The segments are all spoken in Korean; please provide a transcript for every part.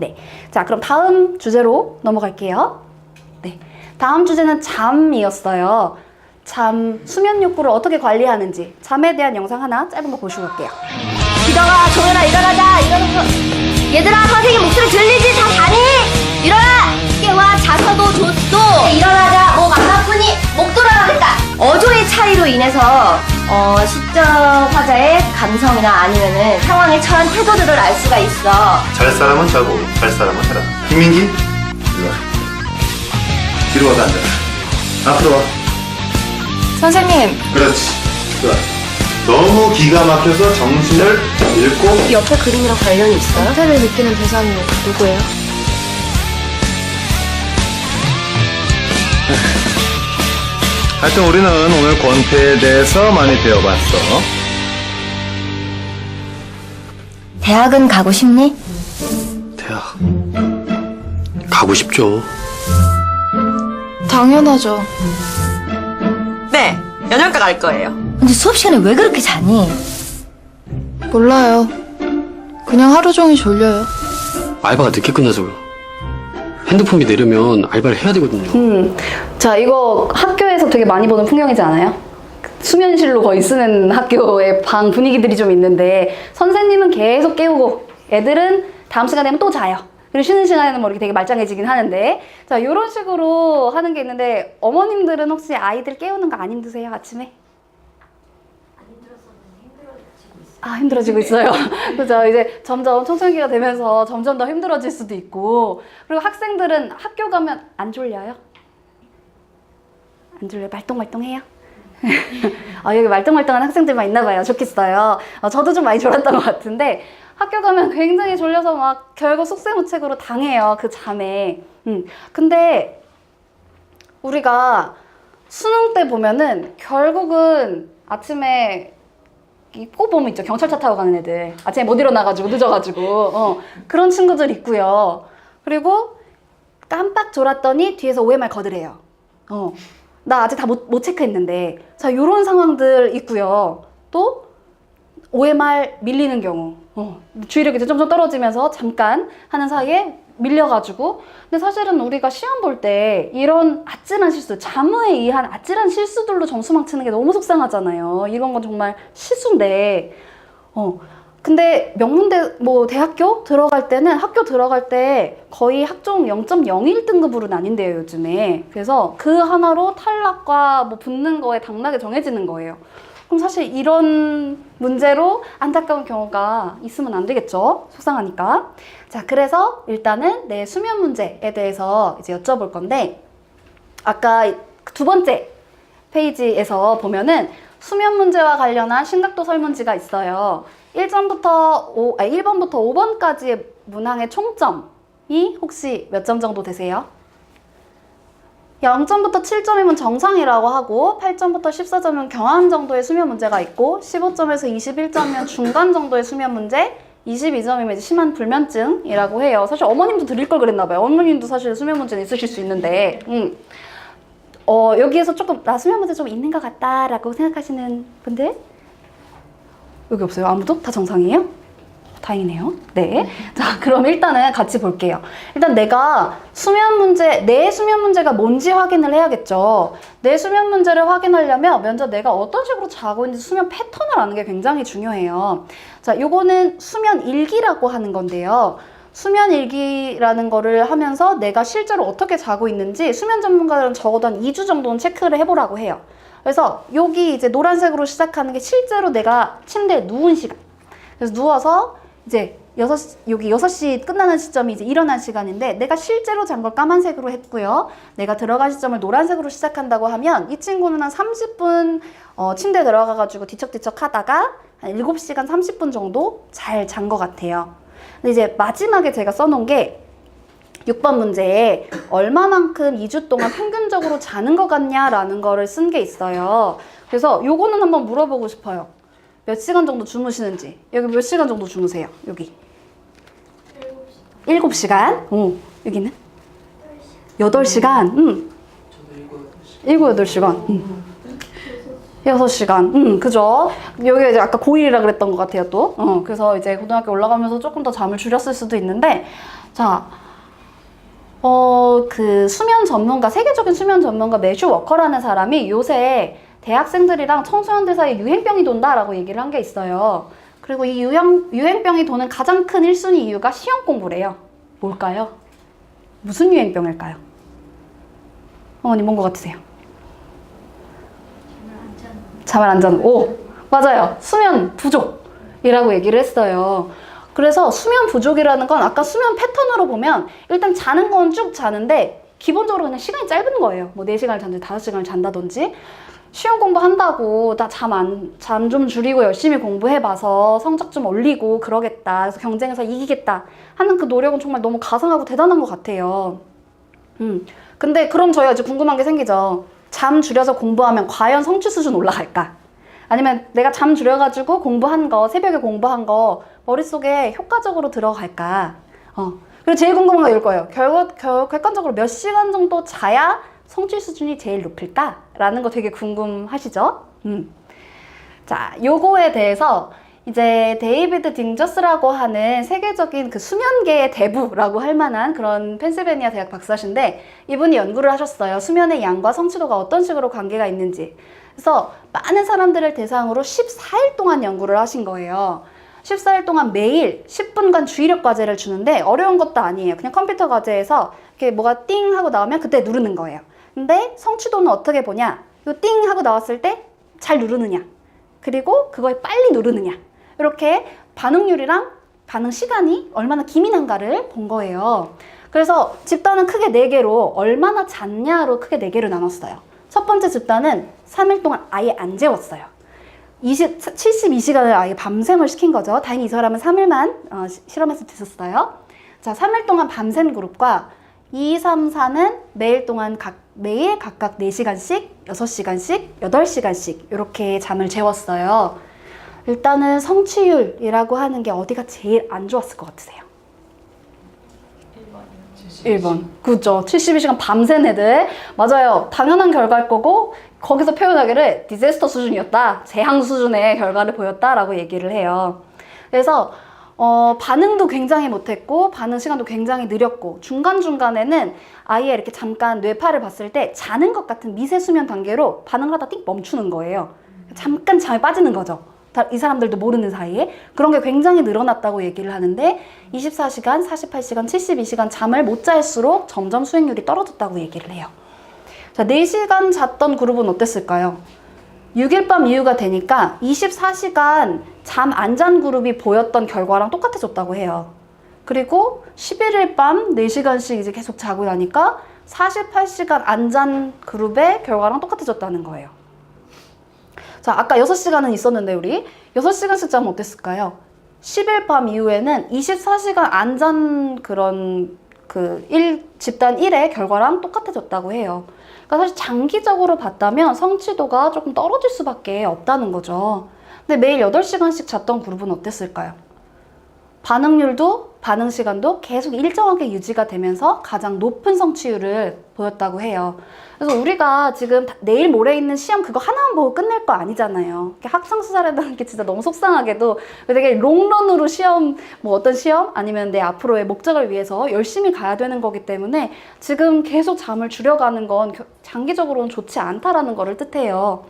네. 자, 그럼 다음 주제로 넘어갈게요. 네. 다음 주제는 잠이었어요. 잠, 수면 욕구를 어떻게 관리하는지 잠에 대한 영상 하나 짧은 거 보시고 올게요. 기동아, 종현아, 일어나자. 이러는 거. 얘들아, 선생님 목소리 들리지? 다 자니? 일어나! 깨와 자서도 줬어. 일어나자. 목 안 아프니? 목 돌아가겠다. 어조의 차이로 인해서 시적 화자의 감성이나 아니면은 상황에 처한 태도들을 알 수가 있어. 잘 사람은 자고 잘 사람은 해라. 김민기 이리 와. 뒤로 와서 앉아. 앞으로 와. 선생님, 그렇지. 좋아. 너무 기가 막혀서 정신을 잃고 이 옆에 그림이랑 관련이 있어요? 상태를 느끼는 대상이 누구예요? 하여튼 우리는 오늘 권태에 대해서 많이 배워봤어. 대학은 가고 싶니? 대학 가고 싶죠. 당연하죠. 네, 연영과 갈 거예요. 근데 수업 시간에 왜 그렇게 자니? 몰라요. 그냥 하루 종일 졸려요. 알바가 늦게 끝나서 핸드폰비 내려면 알바를 해야 되거든요. 자, 이거 학교에서 되게 많이 보는 풍경이지 않아요? 수면실로 거의 쓰는 학교의 방 분위기들이 좀 있는데 선생님은 계속 깨우고 애들은 다음 시간 되면 또 자요. 그리고 쉬는 시간에는 뭐 이렇게 되게 말짱해지긴 하는데, 자, 이런 식으로 하는 게 있는데 어머님들은 혹시 아이들 깨우는 거 안 힘드세요? 아침에? 아, 힘들어지고 있어요. 그죠? 이제 점점 청소년기가 되면서 점점 더 힘들어질 수도 있고, 그리고 학생들은 학교 가면 안 졸려요? 안 졸려요? 말똥말똥해요? 여기 말똥말똥한 학생들만 있나 봐요. 좋겠어요. 저도 좀 많이 졸았던 것 같은데 학교 가면 굉장히 졸려서 막 결국 속세무책으로 당해요. 그 잠에. 근데 우리가 수능 때 보면은 결국은 아침에 꼭 보면 있죠. 경찰차 타고 가는 애들. 아침에 못 일어나가지고 늦어가지고 그런 친구들 있고요. 그리고 깜빡 졸았더니 뒤에서 OMR 거드래요. 나 아직 다 못 체크했는데. 자, 요런 상황들 있고요. 또 OMR 밀리는 경우. 주의력이 이제 점점 떨어지면서 잠깐 하는 사이에 밀려가지고. 근데 사실은 우리가 시험 볼 때 이런 아찔한 실수, 잠에 의한 아찔한 실수들로 점수 망치는 게 너무 속상하잖아요. 이런 건 정말 실수인데. 근데 명문대, 뭐 대학교 들어갈 때는 학교 들어갈 때 거의 학종 0.01 등급으로 나뉜대요, 요즘에. 그래서 그 하나로 탈락과 뭐 붙는 거에 당락이 정해지는 거예요. 그럼 사실 이런 문제로 안타까운 경우가 있으면 안 되겠죠? 속상하니까. 자, 그래서 일단은 내 수면 문제에 대해서 이제 여쭤볼 건데, 아까 두 번째 페이지에서 보면은 수면 문제와 관련한 심각도 설문지가 있어요. 1번부터 5번까지의 문항의 총점이 혹시 몇 점 정도 되세요? 0점부터 7점이면 정상이라고 하고 8점부터 14점은 경한 정도의 수면 문제가 있고 15점에서 21점이면 중간 정도의 수면 문제, 22점이면 이제 심한 불면증이라고 해요. 사실 어머님도 드릴 걸 그랬나 봐요. 어머님도 사실 수면 문제는 있으실 수 있는데 여기에서 조금 나 수면 문제 좀 있는 것 같다라고 생각하시는 분들? 여기 없어요? 아무도? 다 정상이에요? 다행이네요. 네. 자, 그럼 일단은 같이 볼게요. 일단 내가 내 수면 문제가 뭔지 확인을 해야겠죠. 내 수면 문제를 확인하려면 먼저 내가 어떤 식으로 자고 있는지 수면 패턴을 아는 게 굉장히 중요해요. 자, 요거는 수면 일기라고 하는 건데요. 수면 일기라는 거를 하면서 내가 실제로 어떻게 자고 있는지 수면 전문가들은 적어도 한 2주 정도는 체크를 해보라고 해요. 그래서 여기 이제 노란색으로 시작하는 게 실제로 내가 침대에 누운 시간. 그래서 누워서 이제 여기 6시 끝나는 시점이 이제 일어난 시간인데 내가 실제로 잔 걸 까만색으로 했고요. 내가 들어간 시점을 노란색으로 시작한다고 하면 이 친구는 한 30분 침대에 들어가가지고 뒤척뒤척 하다가 한 7시간 30분 정도 잘 잔 것 같아요. 근데 이제 마지막에 제가 써놓은 게 6번 문제에 얼마만큼 2주 동안 평균적으로 자는 것 같냐라는 거를 쓴 게 있어요. 그래서 요거는 한번 물어보고 싶어요. 몇 시간 정도 주무시는지. 여기 몇 시간 정도 주무세요? 여기 7시간? 여기는? 8시간? 7, 8시간? 6시간. 그죠? 여기 이제 아까 고1이라 그랬던 것 같아요, 또. 그래서 이제 고등학교 올라가면서 조금 더 잠을 줄였을 수도 있는데, 자, 그 수면 전문가, 세계적인 수면 전문가 매슈 워커라는 사람이 요새 대학생들이랑 청소년들 사이에 유행병이 돈다라고 얘기를 한 게 있어요. 그리고 이 유행병이 도는 가장 큰 1순위 이유가 시험 공부래요. 뭘까요? 무슨 유행병일까요? 어머니 뭔 것 같으세요? 잠을 안 자는. 오, 맞아요. 수면 부족이라고 얘기를 했어요. 그래서 수면 부족이라는 건 아까 수면 패턴으로 보면 일단 자는 건 쭉 자는데 기본적으로 그냥 시간이 짧은 거예요. 뭐 4시간을 잔다든지 5시간을 잔다든지 시험 공부한다고 나 잠 좀 줄이고 열심히 공부해봐서 성적 좀 올리고 그러겠다. 그래서 경쟁에서 이기겠다 하는 그 노력은 정말 너무 가상하고 대단한 것 같아요. 근데 그럼 저희가 이제 궁금한 게 생기죠. 잠 줄여서 공부하면 과연 성취 수준 올라갈까? 아니면 내가 잠 줄여가지고 공부한 거, 새벽에 공부한 거 머릿속에 효과적으로 들어갈까? 그리고 제일 궁금한 거 이럴 거예요. 객관적으로 몇 시간 정도 자야 성취 수준이 제일 높을까? 라는 거 되게 궁금하시죠? 자, 요거에 대해서 이제 데이비드 딩저스라고 하는 세계적인 그 수면계의 대부라고 할 만한 그런 펜실베니아 대학 박사신데 이분이 연구를 하셨어요. 수면의 양과 성취도가 어떤 식으로 관계가 있는지. 그래서 많은 사람들을 대상으로 14일 동안 연구를 하신 거예요. 14일 동안 매일 10분간 주의력 과제를 주는데 어려운 것도 아니에요. 그냥 컴퓨터 과제에서 이렇게 뭐가 띵 하고 나오면 그때 누르는 거예요. 근데 성취도는 어떻게 보냐? 이거 띵 하고 나왔을 때 잘 누르느냐? 그리고 그걸 빨리 누르느냐? 이렇게 반응률이랑 반응 시간이 얼마나 기민한가를 본 거예요. 그래서 집단은 크게 4개로 얼마나 잤냐로 크게 4개로 나눴어요. 첫 번째 집단은 3일 동안 아예 안 재웠어요. 72시간을 아예 밤샘을 시킨 거죠. 다행히 이 사람은 3일만 실험해서 됐었어요. 자, 3일 동안 밤샘 그룹과 2, 3, 4는 매일 각각 4시간씩, 6시간씩, 8시간씩 이렇게 잠을 재웠어요. 일단은 성취율이라고 하는 게 어디가 제일 안 좋았을 것 같으세요? 1번. 그죠. 72시간 밤샌 애들. 맞아요. 당연한 결과일 거고 거기서 표현하기를 디제스터 수준이었다. 재앙 수준의 결과를 보였다라고 얘기를 해요. 그래서 반응도 굉장히 못했고 반응 시간도 굉장히 느렸고 중간중간에는 아예 이렇게 잠깐 뇌파를 봤을 때 자는 것 같은 미세 수면 단계로 반응을 하다 띡 멈추는 거예요. 잠깐 잠에 빠지는 거죠. 이 사람들도 모르는 사이에. 그런 게 굉장히 늘어났다고 얘기를 하는데 24시간, 48시간, 72시간 잠을 못 잘수록 점점 수행률이 떨어졌다고 얘기를 해요. 자, 4시간 잤던 그룹은 어땠을까요? 6일 밤 이후가 되니까 24시간 잠 안 잔 그룹이 보였던 결과랑 똑같아졌다고 해요. 그리고 11일 밤 4시간씩 이제 계속 자고 나니까 48시간 안 잔 그룹의 결과랑 똑같아졌다는 거예요. 자, 아까 6시간은 있었는데 우리 6시간씩 자면 어땠을까요? 10일 밤 이후에는 24시간 안 잔 그런 집단 1의 결과랑 똑같아졌다고 해요. 그러니까 사실 장기적으로 봤다면 성취도가 조금 떨어질 수밖에 없다는 거죠. 근데 매일 8시간씩 잤던 그룹은 어땠을까요? 반응률도 반응 시간도 계속 일정하게 유지가 되면서 가장 높은 성취율을 보였다고 해요. 그래서 우리가 지금 내일 모레 있는 시험 그거 하나만 보고 끝낼 거 아니잖아요. 학창 시절에는 게 진짜 너무 속상하게도 되게 롱런으로 시험, 뭐 어떤 시험 아니면 내 앞으로의 목적을 위해서 열심히 가야 되는 거기 때문에 지금 계속 잠을 줄여가는 건 장기적으로는 좋지 않다라는 거를 뜻해요.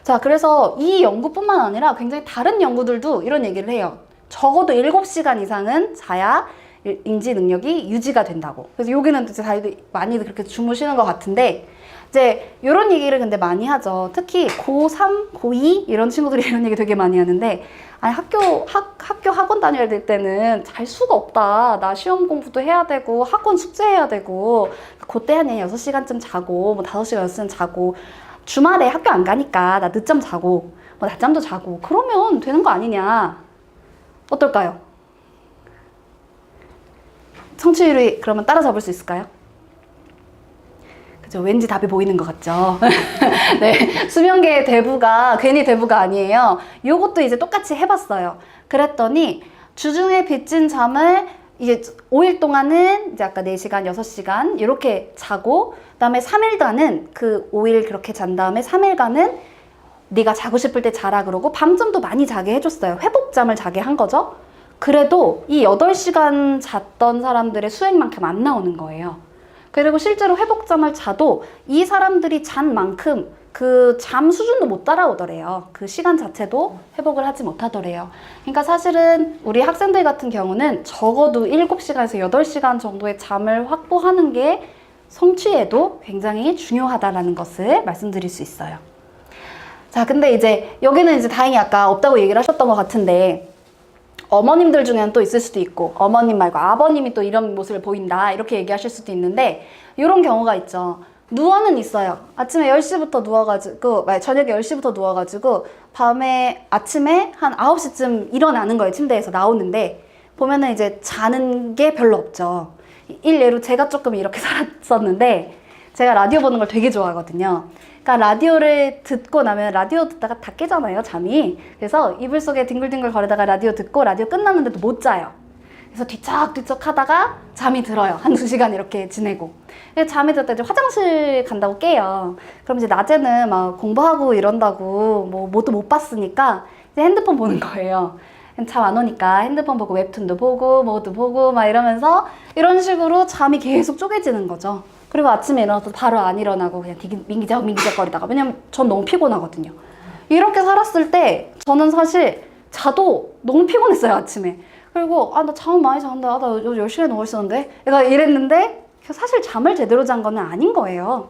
자, 그래서 이 연구뿐만 아니라 굉장히 다른 연구들도 이런 얘기를 해요. 적어도 7시간 이상은 자야 인지 능력이 유지가 된다고. 그래서 여기는 이제 다들 많이들 그렇게 주무시는 것 같은데 이제 이런 얘기를 근데 많이 하죠. 특히 고3, 고2 이런 친구들이 이런 얘기 되게 많이 하는데 아니 학원 다녀야 될 때는 잘 수가 없다. 나 시험 공부도 해야 되고 학원 숙제해야 되고 그때 한 6시간쯤 자고 뭐 5시간, 6시간 자고 주말에 학교 안 가니까 나 늦잠 자고 뭐 낮잠도 자고 그러면 되는 거 아니냐. 어떨까요? 성취율이 그러면 따라잡을 수 있을까요? 그죠? 왠지 답이 보이는 것 같죠? 네, 수면계의 대부가 괜히 대부가 아니에요. 요것도 이제 똑같이 해봤어요. 그랬더니 주중에 빚진 잠을 이제 5일 동안은 이제 아까 4시간, 6시간 이렇게 자고 그다음에 3일간은 그 5일 그렇게 잔 다음에 3일간은 네가 자고 싶을 때 자라 그러고 밤잠도 많이 자게 해줬어요. 회복잠을 자게 한 거죠. 그래도 이 8시간 잤던 사람들의 수액만큼 안 나오는 거예요. 그리고 실제로 회복잠을 자도 이 사람들이 잔 만큼 그 잠 수준도 못 따라오더래요. 그 시간 자체도 회복을 하지 못하더래요. 그러니까 사실은 우리 학생들 같은 경우는 적어도 7시간에서 8시간 정도의 잠을 확보하는 게 성취에도 굉장히 중요하다라는 것을 말씀드릴 수 있어요. 자, 근데 이제 여기는 이제 다행히 아까 없다고 얘기를 하셨던 것 같은데 어머님들 중에는 또 있을 수도 있고 어머님 말고 아버님이 또 이런 모습을 보인다 이렇게 얘기하실 수도 있는데 이런 경우가 있죠. 누워는 있어요. 아침에 10시부터 누워가지고 저녁에 10시부터 누워가지고 아침에 한 9시쯤 일어나는 거예요. 침대에서 나오는데 보면은 이제 자는 게 별로 없죠. 일례로 제가 조금 이렇게 살았었는데 제가 라디오 보는 걸 되게 좋아하거든요. 그러니까 라디오를 듣고 나면 라디오 듣다가 다 깨잖아요, 잠이. 그래서 이불 속에 뒹굴뒹굴 거리다가 라디오 듣고 라디오 끝났는데도 못 자요. 그래서 뒤척뒤척 하다가 잠이 들어요. 한 2시간 이렇게 지내고. 잠이 들었다 이제 화장실 간다고 깨요. 그럼 이제 낮에는 막 공부하고 이런다고 뭐도 못 봤으니까 이제 핸드폰 보는 거예요. 잠 안 오니까 핸드폰 보고 웹툰도 보고 뭐도 보고 막 이러면서 이런 식으로 잠이 계속 쪼개지는 거죠. 그리고 아침에 일어나서 바로 안 일어나고 그냥 민기적 거리다가 왜냐면 전 너무 피곤하거든요. 이렇게 살았을 때 저는 사실 자도 너무 피곤했어요, 아침에. 그리고 나 잠 많이 잤는데 나 요즘 10시간 누워 있었는데 내가 이랬는데 사실 잠을 제대로 잔 거는 아닌 거예요.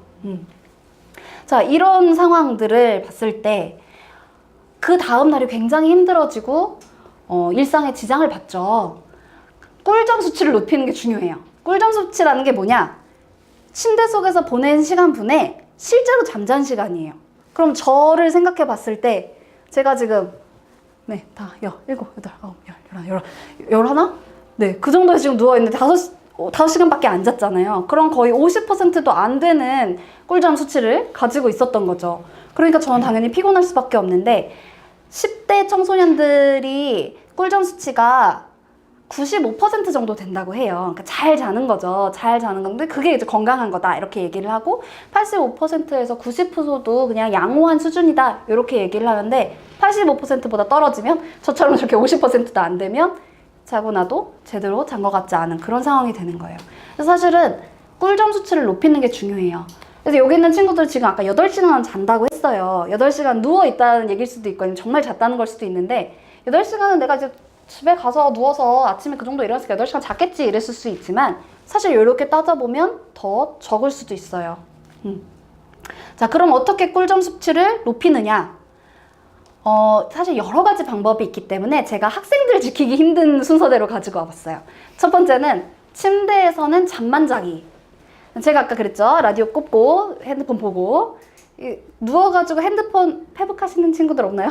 자, 이런 상황들을 봤을 때 그 다음 날이 굉장히 힘들어지고 일상에 지장을 받죠. 꿀잠 수치를 높이는 게 중요해요. 꿀잠 수치라는 게 뭐냐? 침대 속에서 보낸 시간분에 실제로 잠잔 시간이에요. 그럼 저를 생각해 봤을 때 제가 지금 다 7, 8, 9, 10, 11? 네, 그 정도에 지금 누워있는데 5시간밖에 안 잤잖아요. 그럼 거의 50%도 안 되는 꿀잠 수치를 가지고 있었던 거죠. 그러니까 저는 당연히 피곤할 수밖에 없는데 10대 청소년들이 꿀잠 수치가 95% 정도 된다고 해요. 그러니까 잘 자는 거죠. 잘 자는 건데 그게 이제 건강한 거다 이렇게 얘기를 하고 85%에서 90%도 그냥 양호한 수준이다 이렇게 얘기를 하는데 85%보다 떨어지면 저처럼 저렇게 50%도 안 되면 자고 나도 제대로 잔 것 같지 않은 그런 상황이 되는 거예요. 그래서 사실은 꿀잠 수치를 높이는 게 중요해요. 그래서 여기 있는 친구들 지금 아까 8시간 잔다고 했어요. 8시간 누워있다는 얘기일 수도 있고 아니면 정말 잤다는 걸 수도 있는데 8시간은 내가 이제 집에 가서 누워서 아침에 그 정도 일어났으니까 8시간 잤겠지 이랬을 수 있지만 사실 이렇게 따져보면 더 적을 수도 있어요. 자, 그럼 어떻게 꿀잠 수치를 높이느냐? 사실 여러 가지 방법이 있기 때문에 제가 학생들 지키기 힘든 순서대로 가지고 와봤어요. 첫 번째는 침대에서는 잠만 자기. 제가 아까 그랬죠. 라디오 꽂고 핸드폰 보고 누워가지고 핸드폰 페북하시는 친구들 없나요?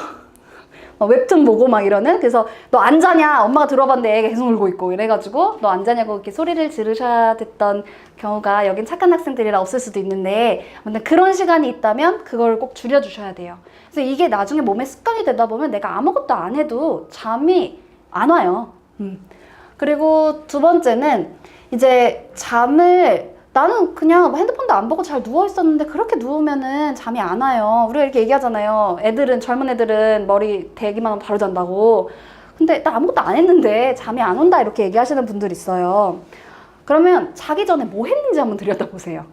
웹툰 보고 막 이러는. 그래서 너 안 자냐? 엄마가 들어봤는데 애가 계속 울고 있고 이래가지고 너 안 자냐고 이렇게 소리를 지르셔야 됐던 경우가 여긴 착한 학생들이라 없을 수도 있는데 근데 그런 시간이 있다면 그걸 꼭 줄여주셔야 돼요. 그래서 이게 나중에 몸에 습관이 되다 보면 내가 아무것도 안 해도 잠이 안 와요. 그리고 두 번째는 이제 잠을 나는 그냥 핸드폰도 안 보고 잘 누워있었는데 그렇게 누우면은 잠이 안 와요. 우리가 이렇게 얘기하잖아요. 젊은 애들은 머리 대기만 하면 바로 잔다고. 근데 나 아무것도 안 했는데 잠이 안 온다 이렇게 얘기하시는 분들 있어요. 그러면 자기 전에 뭐 했는지 한번 들여다보세요.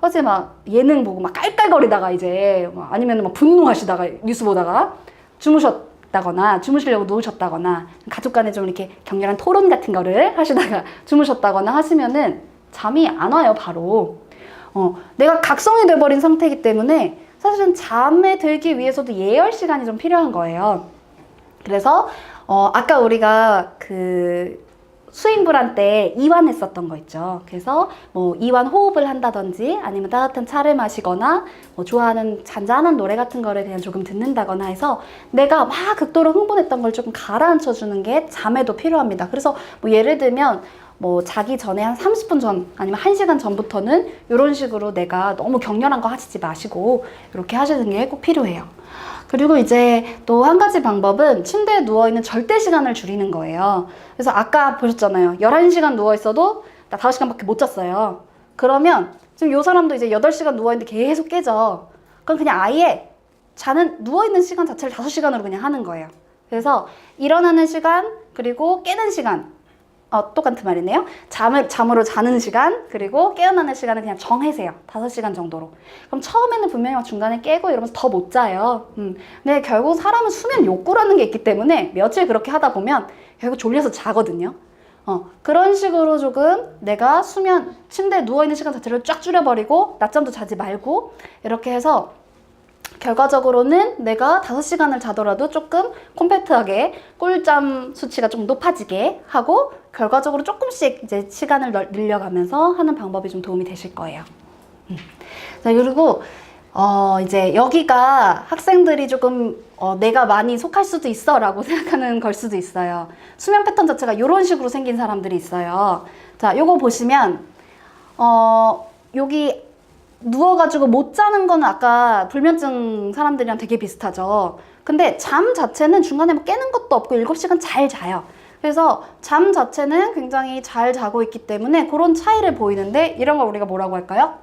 어제 막 예능 보고 막 깔깔거리다가 이제 아니면 막 분노하시다가 뉴스 보다가 주무셨다거나 주무시려고 누우셨다거나 가족 간에 좀 이렇게 격렬한 토론 같은 거를 하시다가 주무셨다거나 하시면은 잠이 안 와요, 바로. 내가 각성이 돼버린 상태이기 때문에 사실은 잠에 들기 위해서도 예열 시간이 좀 필요한 거예요. 그래서 아까 우리가 그 수행불안 때 이완했었던 거 있죠. 그래서 뭐 이완 호흡을 한다든지 아니면 따뜻한 차를 마시거나 뭐 좋아하는 잔잔한 노래 같은 거를 그냥 조금 듣는다거나 해서 내가 막 극도로 흥분했던 걸 조금 가라앉혀 주는 게 잠에도 필요합니다. 그래서 뭐 예를 들면 뭐 자기 전에 한 30분 전 아니면 1시간 전부터는 이런 식으로 내가 너무 격렬한 거 하시지 마시고 이렇게 하시는 게 꼭 필요해요. 그리고 이제 또 한 가지 방법은 침대에 누워있는 절대 시간을 줄이는 거예요. 그래서 아까 보셨잖아요. 11시간 누워있어도 나 5시간밖에 못 잤어요. 그러면 지금 이 사람도 이제 8시간 누워있는데 계속 깨져. 그럼 그냥 아예 누워있는 시간 자체를 5시간으로 그냥 하는 거예요. 그래서 일어나는 시간, 그리고 깨는 시간. 똑같은 말이네요. 잠으로 자는 시간, 그리고 깨어나는 시간을 그냥 정해세요. 5시간 정도로. 그럼 처음에는 분명히 막 중간에 깨고 이러면서 더 못 자요. 근데 결국 사람은 수면 욕구라는 게 있기 때문에 며칠 그렇게 하다 보면 결국 졸려서 자거든요. 그런 식으로 조금 내가 침대에 누워있는 시간 자체를 쫙 줄여버리고 낮잠도 자지 말고 이렇게 해서 결과적으로는 내가 5시간을 자더라도 조금 콤팩트하게 꿀잠 수치가 좀 높아지게 하고 결과적으로 조금씩 이제 시간을 늘려가면서 하는 방법이 좀 도움이 되실 거예요. 자, 그리고 이제 여기가 학생들이 조금 내가 많이 속할 수도 있어 라고 생각하는 걸 수도 있어요. 수면 패턴 자체가 이런 식으로 생긴 사람들이 있어요. 자, 요거 보시면 여기 누워가지고 못 자는 거는 아까 불면증 사람들이랑 되게 비슷하죠. 근데 잠 자체는 중간에 뭐 깨는 것도 없고 7시간 잘 자요. 그래서 잠 자체는 굉장히 잘 자고 있기 때문에 그런 차이를 보이는데 이런 걸 우리가 뭐라고 할까요?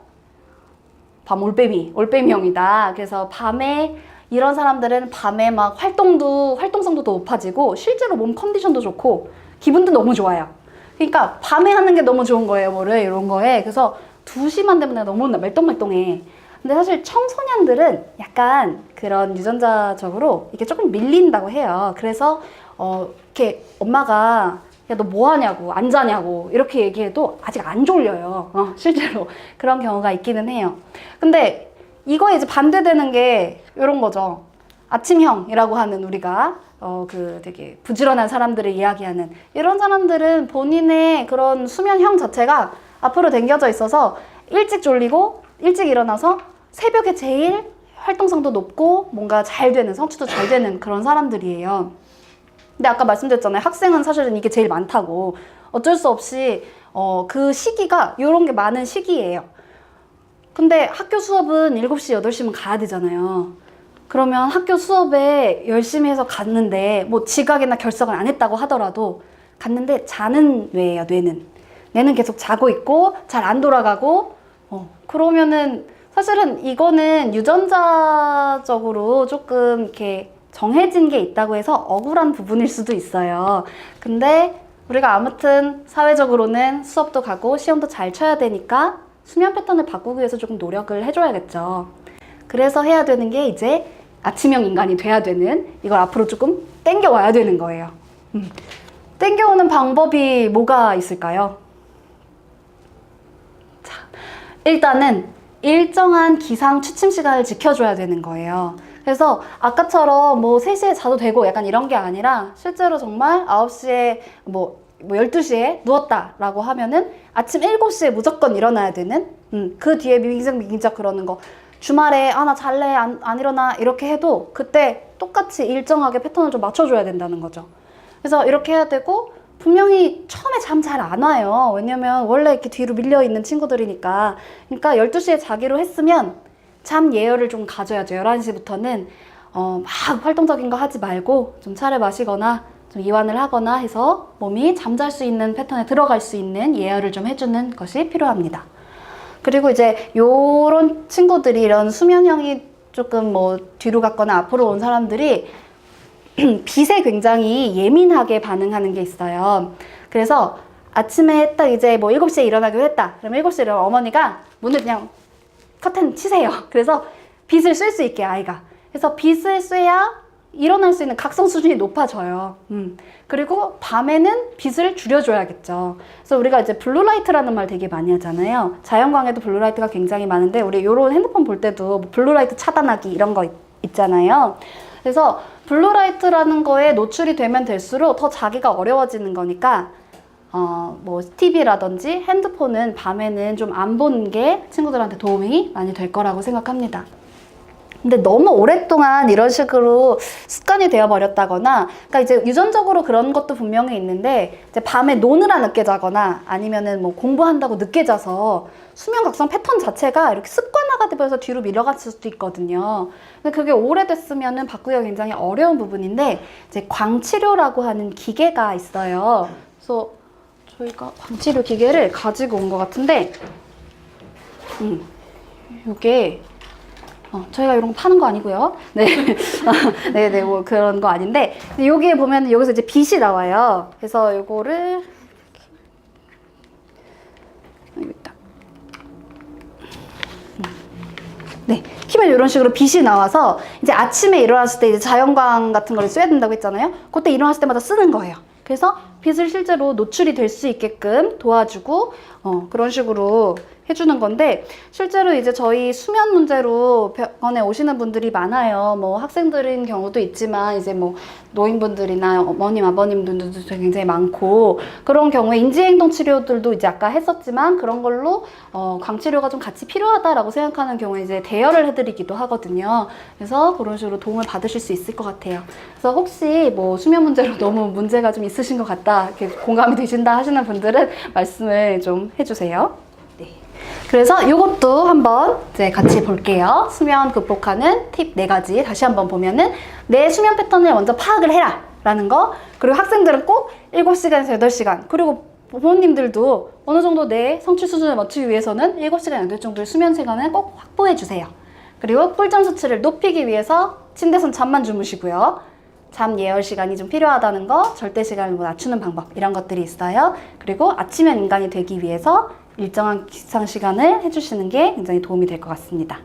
밤 올빼미형이다. 그래서 밤에 이런 사람들은 밤에 막 활동성도 더 높아지고 실제로 몸 컨디션도 좋고 기분도 너무 좋아요. 그러니까 밤에 하는 게 너무 좋은 거예요. 이런 거에. 그래서 2시만 되면 내가 너무 말똥말똥해. 근데 사실 청소년들은 약간 그런 유전자적으로 이게 조금 밀린다고 해요. 그래서 이렇게 엄마가 야, 너 뭐 하냐고, 안 자냐고 이렇게 얘기해도 아직 안 졸려요. 실제로 그런 경우가 있기는 해요. 근데 이거에 이제 반대되는 게 이런 거죠. 아침형이라고 하는 우리가 되게 부지런한 사람들을 이야기하는 이런 사람들은 본인의 그런 수면형 자체가 앞으로 당겨져 있어서 일찍 졸리고 일찍 일어나서 새벽에 제일 활동성도 높고 뭔가 잘 되는, 성취도 잘 되는 그런 사람들이에요. 근데 아까 말씀드렸잖아요. 학생은 사실은 이게 제일 많다고. 어쩔 수 없이 그 시기가 이런 게 많은 시기예요. 근데 학교 수업은 7시, 8시면 가야 되잖아요. 그러면 학교 수업에 열심히 해서 갔는데 뭐 지각이나 결석을 안 했다고 하더라도 갔는데 자는 뇌예요, 뇌는. 뇌는 계속 자고 있고 잘 안 돌아가고 그러면은 사실은 이거는 유전자적으로 조금 이렇게 정해진 게 있다고 해서 억울한 부분일 수도 있어요. 근데 우리가 아무튼 사회적으로는 수업도 가고 시험도 잘 쳐야 되니까 수면 패턴을 바꾸기 위해서 조금 노력을 해줘야겠죠. 그래서 해야 되는 게 이제 아침형 인간이 돼야 되는, 이걸 앞으로 조금 땡겨와야 되는 거예요. 땡겨오는 방법이 뭐가 있을까요? 자, 일단은 일정한 기상 취침 시간을 지켜줘야 되는 거예요. 그래서 아까처럼 뭐 3시에 자도 되고 약간 이런 게 아니라 실제로 정말 9시에 뭐 12시에 누웠다라고 하면은 아침 7시에 무조건 일어나야 되는, 그 뒤에 미기적 그러는 거 주말에 나 잘래 안 일어나 이렇게 해도 그때 똑같이 일정하게 패턴을 좀 맞춰줘야 된다는 거죠. 그래서 이렇게 해야 되고 분명히 처음에 잠 잘 안 와요. 왜냐면 원래 이렇게 뒤로 밀려있는 친구들이니까. 그러니까 12시에 자기로 했으면 잠 예열을 좀 가져야죠. 11시부터는 막 활동적인 거 하지 말고 좀 차를 마시거나 좀 이완을 하거나 해서 몸이 잠잘 수 있는 패턴에 들어갈 수 있는 예열을 좀 해주는 것이 필요합니다. 그리고 이제 요런 친구들이 이런 수면형이 조금 뭐 뒤로 갔거나 앞으로 온 사람들이 빛에 굉장히 예민하게 반응하는 게 있어요. 그래서 아침에 딱 이제 뭐 7시에 일어나기로 했다. 그럼 7시에 일어나면 어머니가 문을 그냥 커튼 치세요. 그래서 빛을 쐴 수 있게 아이가. 그래서 빛을 쐬야 일어날 수 있는 각성 수준이 높아져요. 그리고 밤에는 빛을 줄여줘야겠죠. 그래서 우리가 이제 블루라이트라는 말 되게 많이 하잖아요. 자연광에도 블루라이트가 굉장히 많은데 우리 요런 핸드폰 볼 때도 뭐 블루라이트 차단하기 이런 거 있잖아요. 그래서 블루라이트라는 거에 노출이 되면 될수록 더 자기가 어려워지는 거니까 뭐 TV라든지 핸드폰은 밤에는 좀 안 보는 게 친구들한테 도움이 많이 될 거라고 생각합니다. 근데 너무 오랫동안 이런 식으로 습관이 되어버렸다거나, 그러니까 이제 유전적으로 그런 것도 분명히 있는데, 이제 밤에 노느라 늦게 자거나 아니면은 뭐 공부한다고 늦게 자서 수면 각성 패턴 자체가 이렇게 습관화가 되면서 뒤로 밀려갔을 수도 있거든요. 근데 그게 오래됐으면은 바꾸기가 굉장히 어려운 부분인데, 이제 광치료라고 하는 기계가 있어요. 그래서 저희가 광치료 기계를 가지고 온 것 같은데, 이게 저희가 이런 거 파는 거 아니고요. 네. 네네, 뭐 그런 거 아닌데, 여기에 보면 여기서 이제 빛이 나와요. 그래서 요거를, 여기 있다. 네. 키면 이런 식으로 빛이 나와서 이제 아침에 일어났을 때 이제 자연광 같은 걸 써야 된다고 했잖아요. 그때 일어났을 때마다 쓰는 거예요. 그래서 빛을 실제로 노출이 될 수 있게끔 도와주고 그런 식으로 해주는 건데, 실제로 이제 저희 수면 문제로 병원에 오시는 분들이 많아요. 뭐 학생들인 경우도 있지만 이제 뭐 노인분들이나 어머님, 아버님들도 굉장히 많고, 그런 경우에 인지행동 치료들도 이제 아까 했었지만 그런 걸로 광치료가 좀 같이 필요하다라고 생각하는 경우에 이제 대여를 해드리기도 하거든요. 그래서 그런 식으로 도움을 받으실 수 있을 것 같아요. 그래서 혹시 뭐 수면 문제로 너무 문제가 좀 있으신 것 같다, 이렇게 공감이 되신다 하시는 분들은 말씀을 좀 해주세요. 그래서 이것도 한번 이제 같이 볼게요. 수면 극복하는 팁 4가지 다시 한번 보면은, 내 수면 패턴을 먼저 파악을 해라 라는 거, 그리고 학생들은 꼭 7시간에서 8시간, 그리고 부모님들도 어느 정도 내 성취 수준을 맞추기 위해서는 7시간, 8 정도의 수면 시간을 꼭 확보해 주세요. 그리고 꿀잠 수치를 높이기 위해서 침대에선 잠만 주무시고요. 잠 예열 시간이 좀 필요하다는 거, 절대 시간을 뭐 낮추는 방법, 이런 것들이 있어요. 그리고 아침형 인간이 되기 위해서 일정한 기상 시간을 해주시는 게 굉장히 도움이 될 것 같습니다.